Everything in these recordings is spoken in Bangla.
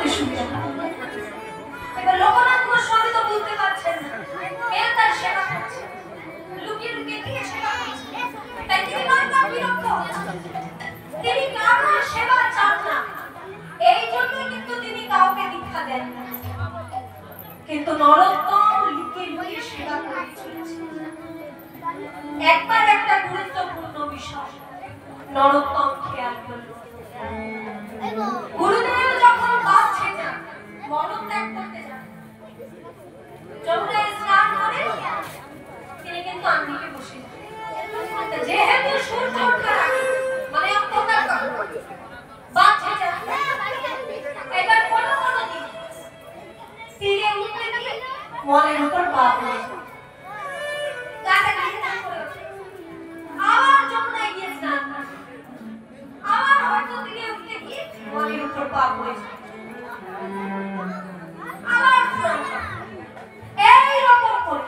করতে সুবিধা হয়। এবার লোকনাথ গোস্বামী তো বুঝতে পারছেন না মেয়ে তার সেবা করছে, লুকিয়ে লুকিয়ে দিয়ে সেবা করছে, তাই তিনি বারবার বিরক্ত হচ্ছেন। তিনি কারোর সেবা চান না, এই জন্য কিন্তু তিনি কাউকে দীক্ষা দেন না। কিন্তু নরোত্তম লুকিয়ে লুকিয়ে সেবা করে চলেছে। একবার একটা গুরুত্বপূর্ণ বিষয় নরোত্তম খেয়াল করল। গুরুদেব যখন বাঁচছে যান, মলত্যাগ করতে যান, যমুনায় স্নান করে তিনি কিন্তু আঙ্গিকে বসে যান। যেহেতু সূর্য ওঠার আগে মানে অন্ধকার বাঁচছে যান, এবার কোনো কোনো দিন তীরে উঠতে গিয়ে মলের উপর পা পড়ে যায়। আবার যমুনায় গিয়ে স্নান করে, আবার হয়তো তীরে উঠতে গিয়ে মলের উপর পা পড়ে যায়, আবার স্নান করে। এইরকম করে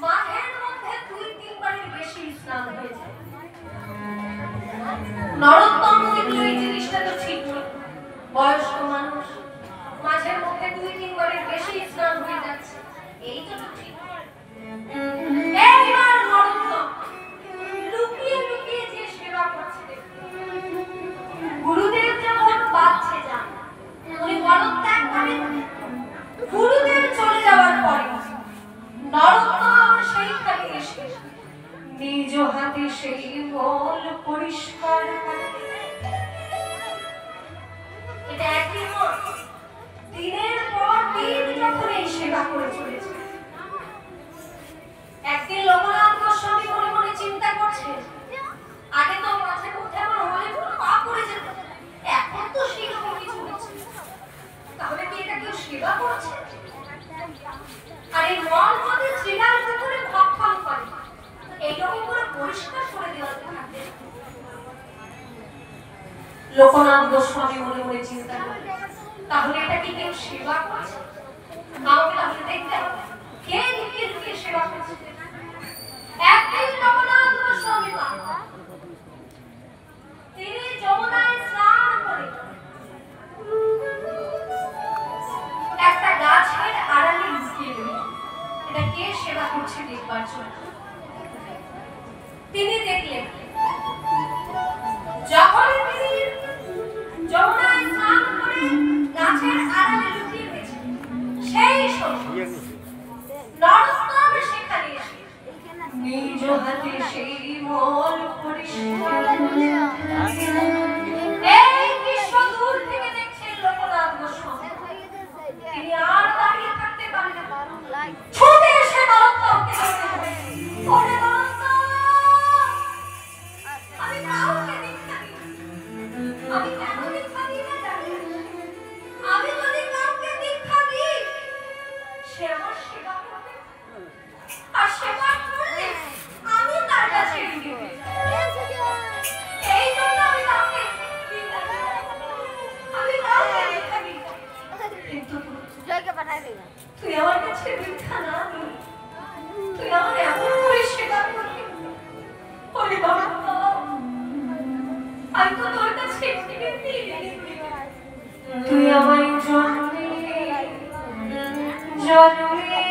মাঝের মধ্যে 2-3 বারের বেশি স্নান হয়ে যায়। নরোত্তম কিন্তু এই জিনিসটা তো ঠিক নয়, বয়স্ক মানুষ মাঝের মধ্যে 2-3 বারের বেশি স্নান হয়ে যাচ্ছে, এইটা তো ঠিক নয়। এইবার নরোত্তম লুকিয়ে লুকিয়ে যে সেবা করছে, গুরুদেব যখন বাঁচছে যান, উনি মলত্যাগ করেন। গুরুদেব চলে যাওয়ার পরে নরোত্তম সেইখানে এসে নিজ হাতে সেই মল পরিষ্কার করে। এটা একই নয়, দিনের পর দিন যখন এই সেবা করে চলেছে। একদিন লোকনাথ গোস্বামী মনে মনে চিন্তা করছে, আগে তো মাঝে মধ্যে আমার হলে পা পড়ে যেত, এখন তো সেরকম কিছু হচ্ছে, তাহলে কি এটা কেউ সেবা করছে? আর এই মল যদি তৃণার ভিতরে ভক্ষণ করে, এইরকম করে পরিষ্কার করে দেওয়া থাকে। লোকনাথ গোস্বামী মনে মনে চিন্তা করে, তাহলে এটা কি কেউ সেবা করছে? আমাকে তাহলে দেখতে হবে কে লুকিয়ে লুকিয়ে সেবা করছে। একদিন লোকনাথ গোস্বামী তিনি যমুনায় স্নান করে একটা গাছের আড়ালে লুকিয়ে রইলেন। এটা কে সেবা করছে দেখবার জন্য। তিনি দেখলেন যখন তিনি যমুনায় স্নান করে গাছের আড়ালে লুকিয়ে রয়েছেন, সেই সময় নরোত্তম সেখানে এসে নিজ হাতে সেই মল পরিষ্কার করে। এই দৃশ্য দূর থেকে দেখছেন লোকনাথ গোস্বামী। তিনি আর দাঁড়িয়ে থাকতে পারলেন না, ছুটে এসে নরোত্তমকে ধরে ওরে নরোত্তম, আমি কাউকে দীক্ষা দিই, আমি কেন দীক্ষা দিই না জানি? আমি যদি কাউকে দীক্ষা দিই, সে আমার সেবা করবে, আর সেবা করলে আমি তার কাছে ঋণী হয়ে যাব। এই জন্য আমি কাউকে দীক্ষা দিই না, আমি কাউকে দীক্ষা দিই না। কিন্তু তুই আমার কাছে দীক্ষা না নিয়ে তুই আমার এমন করে সেবা করবি, ওরে বাবা, আমি তো তোর কাছে তুই আমায় জন্মে জন্মে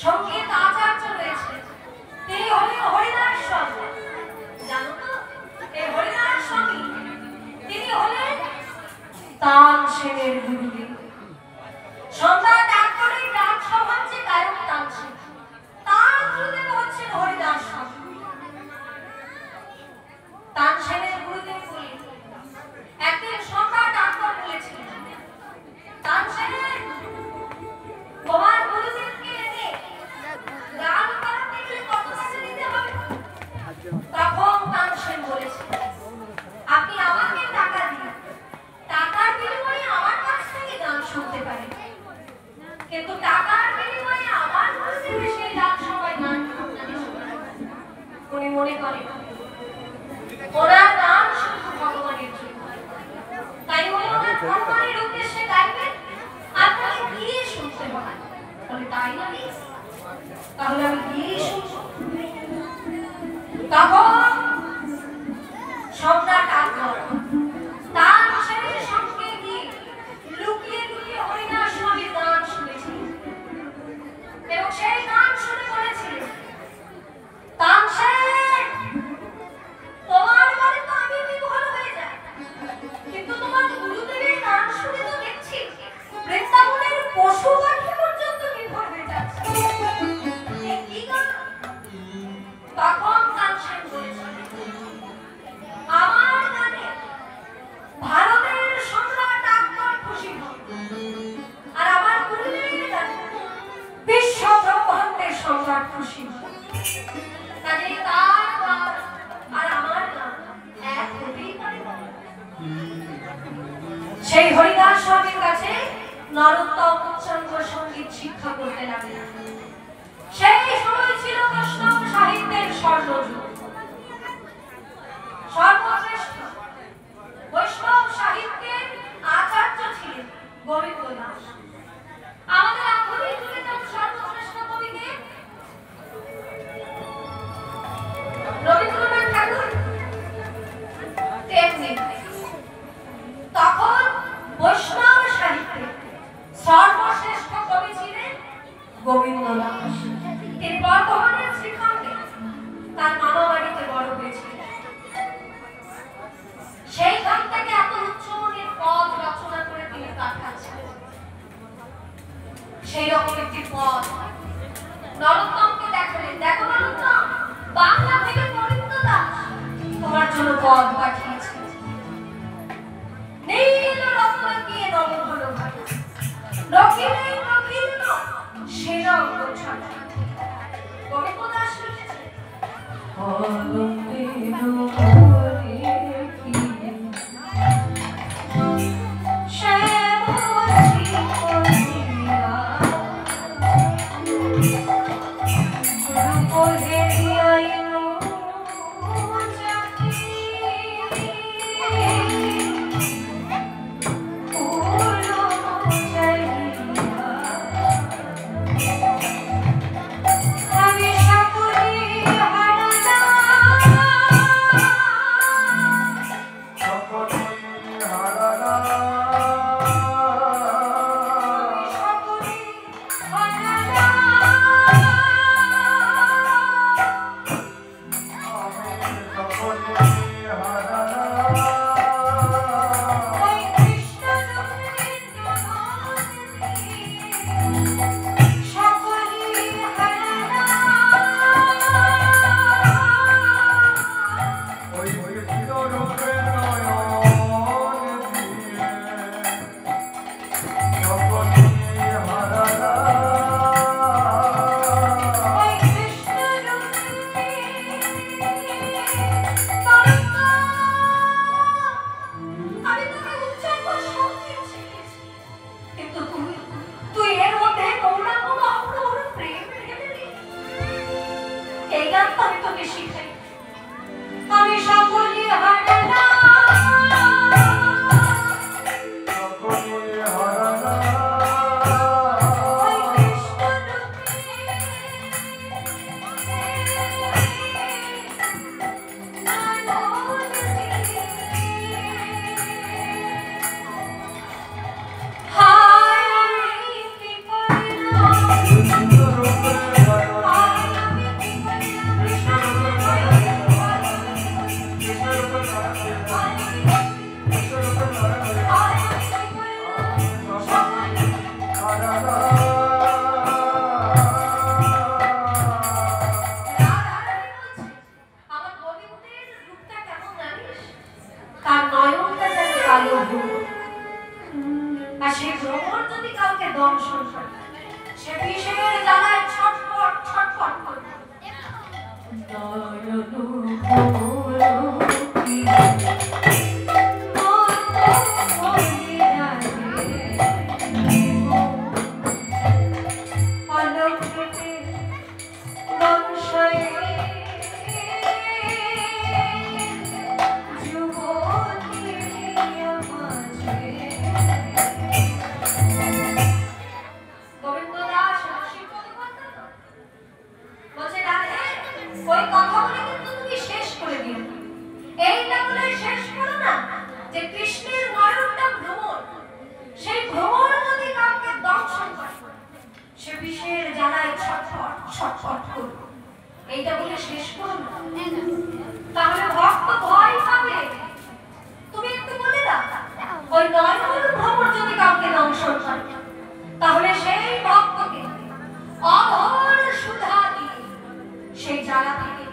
সঙ্গীত আচার্য রয়েছে, তানসেনের গুরুদেব সম্রাট আকবরের রাজসভার যে গায়ক তানসেন, তার গুরুদেব হচ্ছেন হরিদাস স্বামী। তানসেনের গুরুদেব বলে একদিন সম্রাট আকবর বলেছিলেন, তানসেন তোমার গুরুদেবকে এনে গান করাতে গেলে কত টাকা দিতে হবে? তখন তানসেন বলেছিলেন, আপনি আমাকে টাকা দিন, টাকার বিনিময়ে আমার কাছ থেকে গান শুনতে পারেন, কিন্তু টাকার বিনিময়ে আমার গুরুদেবের সেই রাজসভায় গান আপনাকে শোনাবেন। উনি মনে করেন ওনার গান শুধু ভগবানের জন্য, তাই উনি ওনার ভগবানের উদ্দেশ্যে গাইবেন, আপনাকে গিয়ে শুনতে হবে। বলে তাই নাকি? তাহলে আমি গিয়ে শুনবো। তখন সম্রাট আকবর তানসেনের সঙ্গে গিয়ে লুকিয়ে লুকিয়ে হরিদাস স্বামীর গান শুনেছিলেন এবং সেই গান শুনে বলেছিলেন, তানসেন তোমার বাড়ি তো আমি বিভোর হয়ে যাই, কিন্তু তোমার গুরুদেবের গান শুনে তো দেখছি বৃন্দাবনের পশু পাখি পর্যন্ত বিভোর হয়ে যাচ্ছে। কি গান? তখন তানসেন বলেছিলেন, আমার গানে ভারতের সম্রাট আকবর খুশি হন, আর আমার গুরুদেবের গানে বিশ্ব ব্রহ্মাণ্ডের সম্রাট খুশি হন। কাজে তার গান আর আমার গান এক হতেই পারে না। সেই হরিদাস স্বামীর কাছে নরোত্তম উচ্চাঙ্গ সঙ্গীত শিক্ষা করতে লাগলেন। সেই সময় ছিল বৈষ্ণব সাহিত্যের স্বর্ণযুগ। সর্বশ্রেষ্ঠ বৈষ্ণব সাহিত্যের আচার্য ছিলেন গোবিন্দ দাস। আমাদের আধুনিক যুগে যেমন সর্বশ্রেষ্ঠ কবিকে রবীন্দ্রনাথ ঠাকুর, তেমনি তখন বৈষ্ণব সাহিত্যে সর্বশ্রেষ্ঠ কবি ছিলেন গোবিন্দ দাস। তিনি বর্ধমানের শ্রীখণ্ডে তার মামা বাড়িতে বড় হয়েছিলেন। সেইখান থেকে এত উচ্চমনের পদ রচনা করে তিনি পাঠাচ্ছেন। সেই রকম একটি পদ নরোত্তমকে দেখালেন, দেখো নরোত্তম, বাংলা থেকে গোবিন্দ দাস তোমার জন্য পদ পাঠিয়েছে। নীল রত্নাকিয়ে নব ঘন ঘন, নখিলে নখিল সেন অঙ্গছাড়া। গোবিন্দ দাস লিখেছেন, ওই কথাগুলো কিন্তু তুমি শেষ করে দিও। এইটা বলে শেষ করো না যে কৃষ্ণের নয়নটা ভ্রমর, সেই ভ্রমর যদি কাউকে দংশন করে সে বিষের জ্বালায় ছটফট ছটফট করবে, এইটা বলে শেষ করো না। তাহলে ভক্ত ভয় পাবে। তুমি একটু বলে দাও ওই নয়ন ভ্রমর যদি কাউকে দংশন করে তাহলে সেই ভক্তকে অধর সুধা দিয়ে সেই জ্বালা থেকে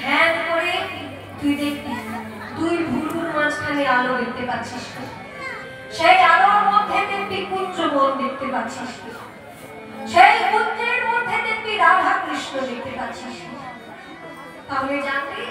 ধ্যান করে তুই দেখবি তুই ভুরুর মাঝখানে আলো দেখতে পাচ্ছিস, সেই আলোর মধ্যে দেখবি কুঞ্জ বন দেখতে পাচ্ছিস, সেই কুঞ্জের মধ্যে দেখবি রাধা কৃষ্ণ দেখতে পাচ্ছিস। তাহলে জানবি